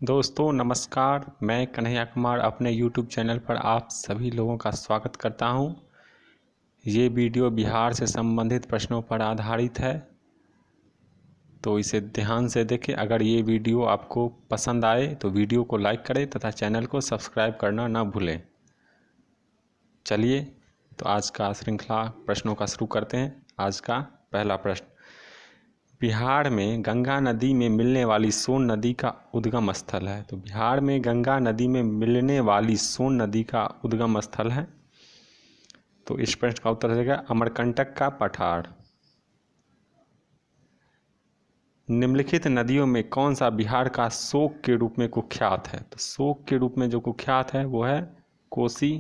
दोस्तों नमस्कार। मैं कन्हैया कुमार अपने YouTube चैनल पर आप सभी लोगों का स्वागत करता हूं। ये वीडियो बिहार से संबंधित प्रश्नों पर आधारित है, तो इसे ध्यान से देखें। अगर ये वीडियो आपको पसंद आए तो वीडियो को लाइक करें तथा चैनल को सब्सक्राइब करना ना भूलें। चलिए तो आज का श्रृंखला प्रश्नों का शुरू करते हैं। आज का पहला प्रश्न, बिहार में गंगा नदी में मिलने वाली सोन नदी का उद्गम स्थल है। तो बिहार में गंगा नदी में मिलने वाली सोन नदी का उद्गम स्थल है। तो इस प्रश्न का उत्तर हो जाएगा अमरकंटक का पठार। निम्नलिखित नदियों में कौन सा बिहार का शोक के रूप में कुख्यात है? तो शोक के रूप में जो कुख्यात है वो है कोसी।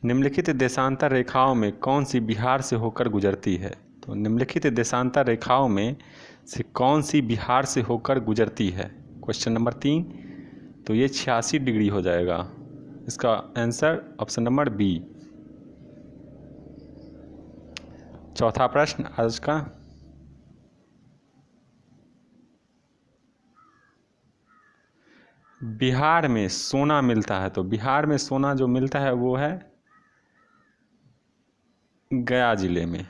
निम्नलिखित देशांतर रेखाओं में कौन सी बिहार से होकर गुजरती है? तो निम्नलिखित देशांतर रेखाओं में से कौन सी बिहार से होकर गुजरती है? क्वेश्चन नंबर 3, तो ये 86 डिग्री हो जाएगा। इसका आंसर ऑप्शन नंबर बी। चौथा प्रश्न आज का, बिहार में सोना मिलता है। तो बिहार में सोना जो मिलता है वो है गया जिले में,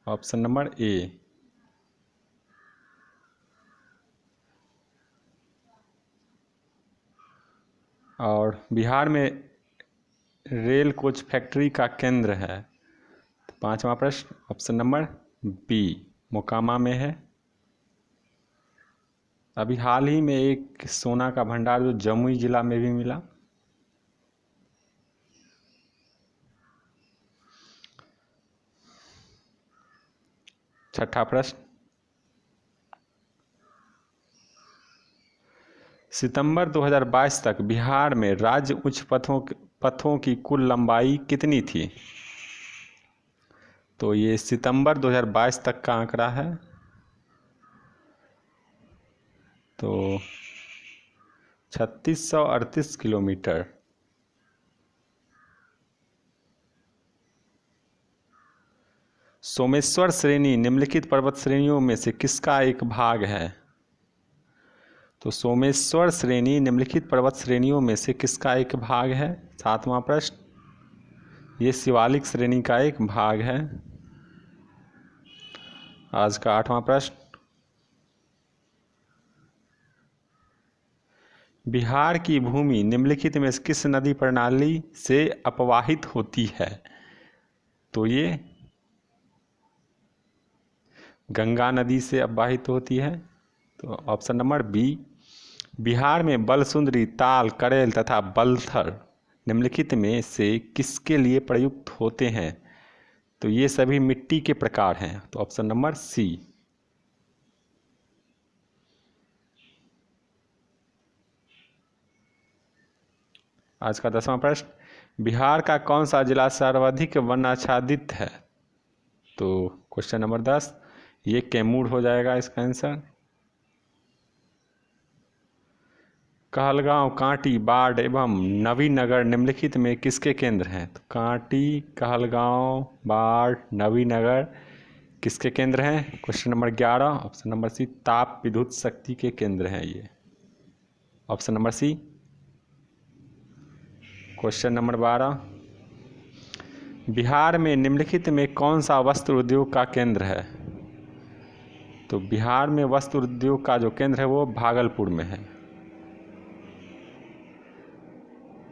ऑप्शन नंबर ए। और बिहार में रेल कोच फैक्ट्री का केंद्र है। तो पांचवा प्रश्न ऑप्शन नंबर बी, मोकामा में है। अभी हाल ही में एक सोना का भंडार जो जमुई जिला में भी मिला। छठा प्रश्न, सितंबर 2022 तक बिहार में राज्य उच्च पथों की कुल लंबाई कितनी थी? तो ये सितंबर 2022 तक का आंकड़ा है। तो 3638 किलोमीटर। सोमेश्वर श्रेणी निम्नलिखित पर्वत श्रेणियों में से किसका एक भाग है? तो सोमेश्वर श्रेणी निम्नलिखित पर्वत श्रेणियों में से किसका एक भाग है? सातवां प्रश्न, ये शिवालिक श्रेणी का एक भाग है। आज का आठवां प्रश्न, बिहार की भूमि निम्नलिखित में किस नदी प्रणाली से अपवाहित होती है? तो ये गंगा नदी से अपवाहित होती है। तो ऑप्शन नंबर बी। बिहार में बलसुंदरी, ताल, करेल तथा बलथर निम्नलिखित में से किसके लिए प्रयुक्त होते हैं? तो ये सभी मिट्टी के प्रकार हैं। तो ऑप्शन नंबर सी। आज का 10वां प्रश्न, बिहार का कौन सा जिला सर्वाधिक वन आच्छादित है? तो क्वेश्चन नंबर 10, ये कैमूर हो जाएगा इसका आंसर। कहलगांव, कांटी, बाढ़ एवं नवीनगर निम्नलिखित में किसके केंद्र हैं? तो कांटी, कहलगांव, बाढ़, नवीनगर किसके केंद्र हैं? Question number 11, option number C, ताप विद्युत शक्ति के केंद्र हैं ये, option number C. Question number 12, Bihar में निम्नलिखित में कौन सा वस्त्र उद्योग का केंद्र है? तो बिहार में वस्त्र उद्योग का जो केंद्र है वो भागलपुर में है।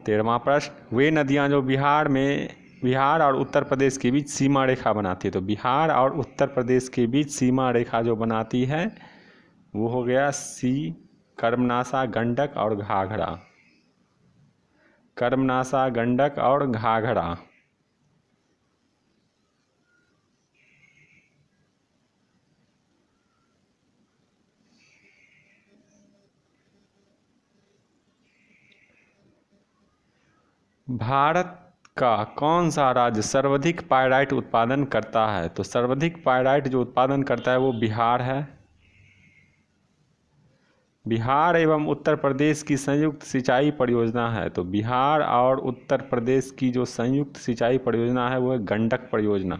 13वां प्रश्न, वे नदियां जो बिहार और उत्तर प्रदेश के बीच सीमा रेखा बनाती है। तो बिहार और उत्तर प्रदेश के बीच सीमा रेखा जो बनाती है वो हो गया सी, कर्मनाशा, गंडक और घाघरा। कर्मनाशा, गंडक और घाघरा। भारत का कौन सा राज्य सर्वाधिक पाइराइट उत्पादन करता है? तो सर्वाधिक पाइराइट जो उत्पादन करता है वो बिहार है। बिहार एवं उत्तर प्रदेश की संयुक्त सिंचाई परियोजना है। तो बिहार और उत्तर प्रदेश की जो संयुक्त सिंचाई परियोजना है वो है गंडक परियोजना।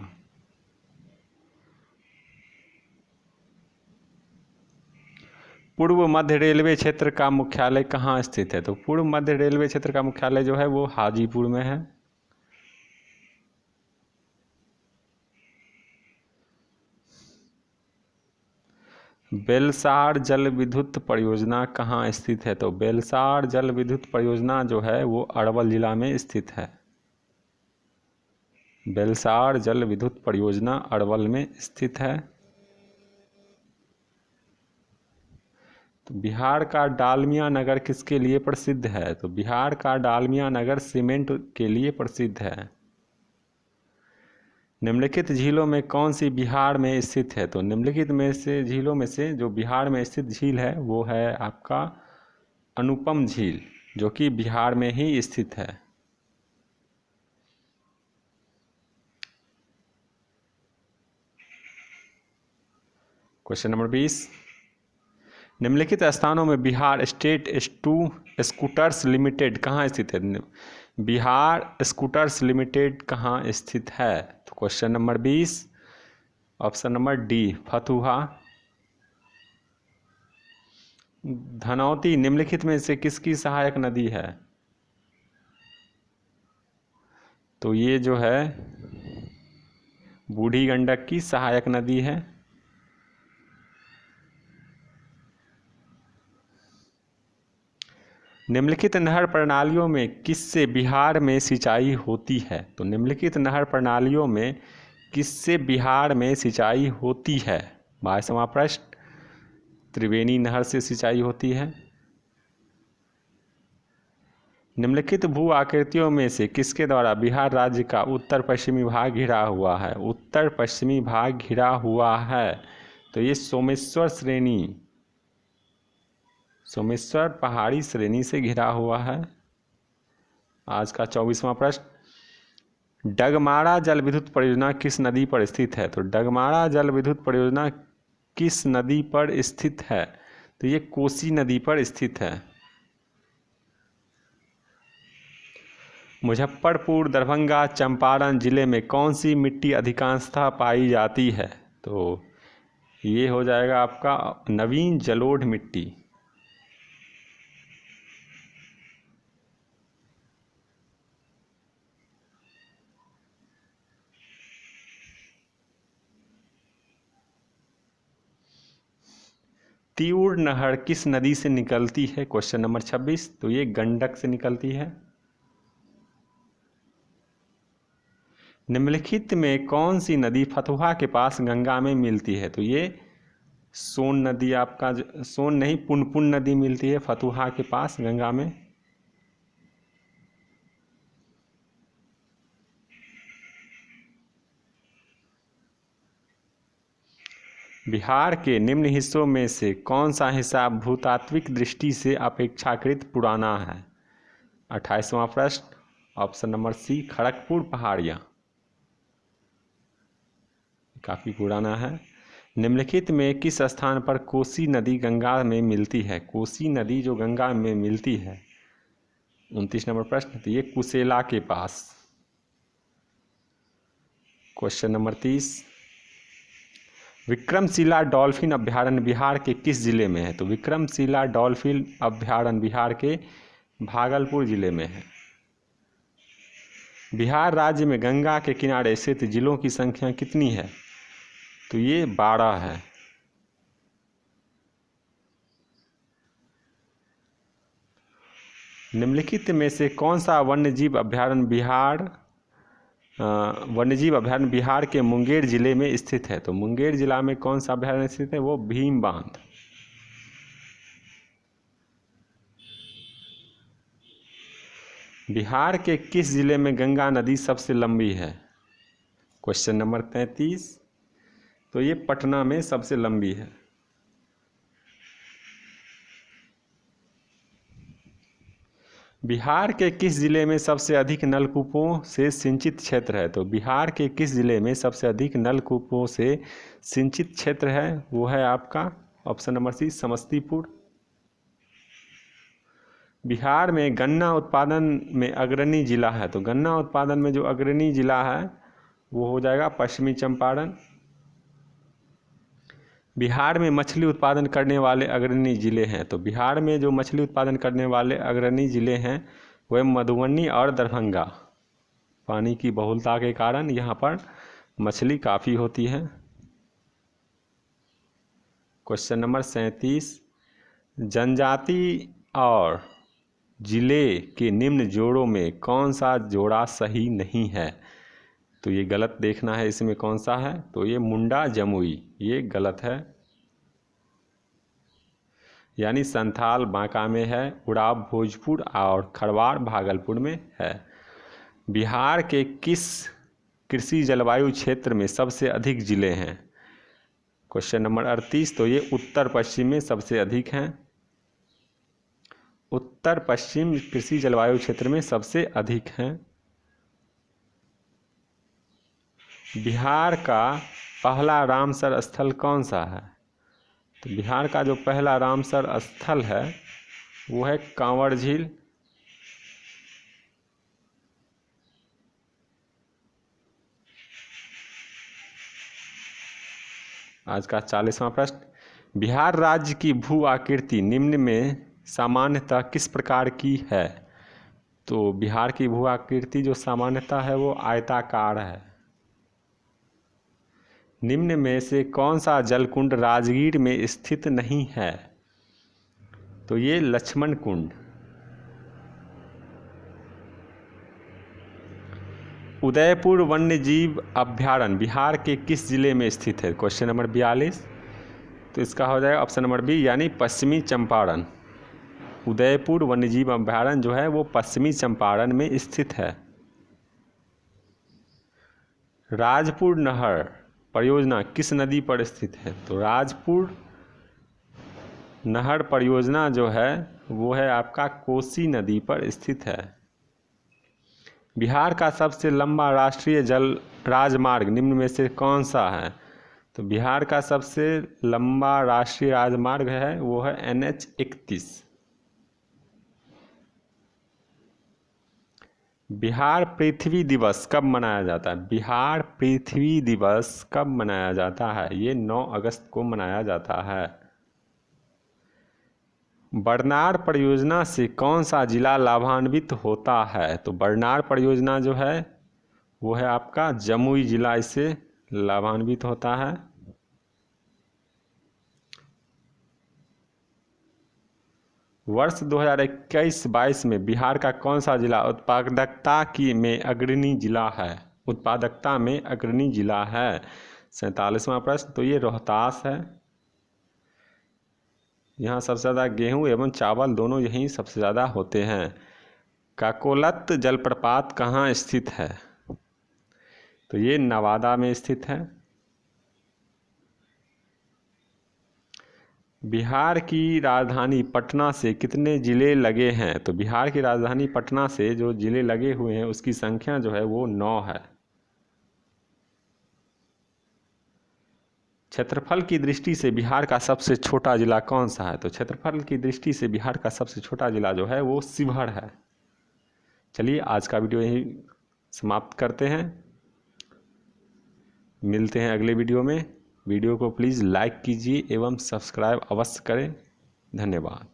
पूर्व मध्य रेलवे क्षेत्र का मुख्यालय कहाँ स्थित है? तो पूर्व मध्य रेलवे क्षेत्र का मुख्यालय जो है वो हाजीपुर में है। बेलसार जल विद्युत परियोजना कहाँ स्थित है? तो बेलसार जल विद्युत परियोजना जो है वो अरवल जिला में स्थित है। बेलसार जल विद्युत परियोजना अरवल में स्थित है। तो बिहार का डालमिया नगर किसके लिए प्रसिद्ध है? तो बिहार का डालमिया नगर सीमेंट के लिए प्रसिद्ध है। निम्नलिखित झीलों में कौन सी बिहार में स्थित है? तो निम्नलिखित में से झीलों में से जो बिहार में स्थित झील है वो है आपका अनुपम झील, जो कि बिहार में ही स्थित है। क्वेश्चन नंबर 20, निम्नलिखित स्थानों में बिहार स्टेट स्कूटर्स लिमिटेड कहाँ स्थित है? बिहार स्कूटर्स लिमिटेड कहाँ स्थित है? तो question number 20 option number D Fatuha. Dhanauti निम्नलिखित में से किसकी सहायक नदी है? तो ये जो है बूढ़ी गंडक की सहायक नदी है। निम्नलिखित नहर प्रणालियों में किससे बिहार में सिंचाई होती है? तो निम्नलिखित नहर प्रणालियों में किससे बिहार में सिंचाई होती है? 22वां प्रश्न, त्रिवेणी नहर से सिंचाई होती है। निम्नलिखित भू आकृतियों में से किसके द्वारा बिहार राज्य का उत्तर पश्चिमी भाग घिरा हुआ है? उत्तर पश्चिमी भाग घिरा हुआ है तो ये सोमेश्वर पहाड़ी श्रेणी से घिरा हुआ है। आज का 24वां प्रश्न, डगमारा जल विद्युत परियोजना किस नदी पर स्थित है? तो डगमारा जल विद्युत परियोजना किस नदी पर स्थित है? तो ये कोसी नदी पर स्थित है। मुजफ्फरपुर, दरभंगा, चंपारण जिले में कौन सी मिट्टी अधिकांशतः पाई जाती है? तो ये हो जाएगा आपका नवीन जलोढ़ मिट्टी। तिउर नहर किस नदी से निकलती है? क्वेश्चन नंबर 26, तो ये गंडक से निकलती है। निम्नलिखित में कौन सी नदी फतुहा के पास गंगा में मिलती है? तो ये सोन नदी, आपका सोन नहीं पुनपुन नदी मिलती है फतुहा के पास गंगा में। बिहार के निम्न हिस्सों में से कौन सा हिस्सा भूतात्विक दृष्टि से अपेक्षाकृत पुराना है? 28वां प्रश्न ऑप्शन नंबर सी खड़गपुर पहाड़ियाँ, काफ़ी पुराना है। निम्नलिखित में किस स्थान पर कोसी नदी गंगा में मिलती है? कोसी नदी जो गंगा में मिलती है, 29 नंबर प्रश्न, तो ये कुसेला के पास। क्वेश्चन नंबर 30, विक्रमशिला डॉल्फिन अभ्यारण्य बिहार के किस जिले में है? तो विक्रमशिला डॉल्फिन अभ्यारण्य बिहार के भागलपुर जिले में है। बिहार राज्य में गंगा के किनारे स्थित जिलों की संख्या कितनी है? तो ये 12 है। निम्नलिखित में से कौन सा वन्यजीव अभ्यारण्य बिहार के मुंगेर जिले में स्थित है? तो मुंगेर जिला में कौन सा अभ्यारण्य स्थित है? वो भीम बांध। बिहार के किस जिले में गंगा नदी सबसे लंबी है? क्वेश्चन नंबर 33, तो ये पटना में सबसे लंबी है। बिहार के किस जिले में सबसे अधिक नलकूपों से सिंचित क्षेत्र है? तो बिहार के किस जिले में सबसे अधिक नलकूपों से सिंचित क्षेत्र है? वो है आपका option number C Samastipur. Bihar में गन्ना उत्पादन में अग्रणी जिला है, तो गन्ना उत्पादन में जो अग्रणी जिला है वो हो जाएगा पश्चिमी चंपारण। बिहार में मछली उत्पादन करने वाले अग्रणी जिले हैं। तो बिहार में जो मछली उत्पादन करने वाले अग्रणी जिले हैं वह मधुबनी और दरभंगा। पानी की बहुलता के कारण यहाँ पर मछली काफ़ी होती है। क्वेश्चन नंबर 37, जनजाति और जिले के निम्न जोड़ों में कौन सा जोड़ा सही नहीं है? तो ये गलत देखना है, इसमें कौन सा है? तो ये मुंडा जमुई, ये गलत है। यानी संथाल बांका में है, उड़ाव भोजपुर और खरवाड़ भागलपुर में है। बिहार के किस कृषि जलवायु क्षेत्र में सबसे अधिक जिले हैं? क्वेश्चन नंबर 38, तो ये उत्तर पश्चिम में सबसे अधिक हैं। उत्तर पश्चिम कृषि जलवायु क्षेत्र में सबसे अधिक हैं। बिहार का पहला रामसर स्थल कौन सा है? तो बिहार का जो पहला रामसर स्थल है वो है कांवड़ झील। आज का 40वां प्रश्न, बिहार राज्य की भू आकृति निम्न में सामान्यतः किस प्रकार की है? तो बिहार की भू आकृति जो सामान्यतः है वो आयताकार है। निम्न में से कौन सा जलकुंड राजगीर में स्थित नहीं है? तो ये लक्ष्मण कुंड। उदयपुर वन्यजीव अभ्यारण्य बिहार के किस जिले में स्थित है? क्वेश्चन नंबर 42, तो इसका हो जाएगा ऑप्शन नंबर बी, यानी पश्चिमी चंपारण। उदयपुर वन्यजीव अभ्यारण्य जो है वो पश्चिमी चंपारण में स्थित है। राजपुर नहर परियोजना किस नदी पर स्थित है? तो राजपुर नहर परियोजना जो है वो है आपका कोसी नदी पर स्थित है। बिहार का सबसे लंबा राष्ट्रीय जल राजमार्ग निम्न में से कौन सा है? तो बिहार का सबसे लंबा राष्ट्रीय राजमार्ग है वो है NH 31। बिहार पृथ्वी दिवस कब मनाया जाता है? बिहार पृथ्वी दिवस कब मनाया जाता है? ये 9 अगस्त को मनाया जाता है। बरनार परियोजना से कौन सा जिला लाभान्वित होता है? तो बरनार परियोजना जो है वो है आपका जमुई जिला इससे लाभान्वित होता है। वर्ष 2021-22 में बिहार का कौन सा जिला उत्पादकता में अग्रणी जिला है? उत्पादकता में अग्रणी जिला है। 47वां प्रश्न, तो ये रोहतास है। यहाँ सबसे ज़्यादा गेहूँ एवं चावल दोनों यहीं सबसे ज़्यादा होते हैं। काकोलत जलप्रपात कहाँ स्थित है? तो ये नवादा में स्थित है। बिहार की राजधानी पटना से कितने ज़िले लगे हैं? तो बिहार की राजधानी पटना से जो ज़िले लगे हुए हैं उसकी संख्या जो है वो 9 है। क्षेत्रफल की दृष्टि से बिहार का सबसे छोटा जिला कौन सा है? तो क्षेत्रफल की दृष्टि से बिहार का सबसे छोटा जिला जो है वो शिवहर है। चलिए आज का वीडियो यहीं समाप्त करते हैं, मिलते हैं अगले वीडियो में। वीडियो को प्लीज़ लाइक कीजिए एवं सब्सक्राइब अवश्य करें। धन्यवाद।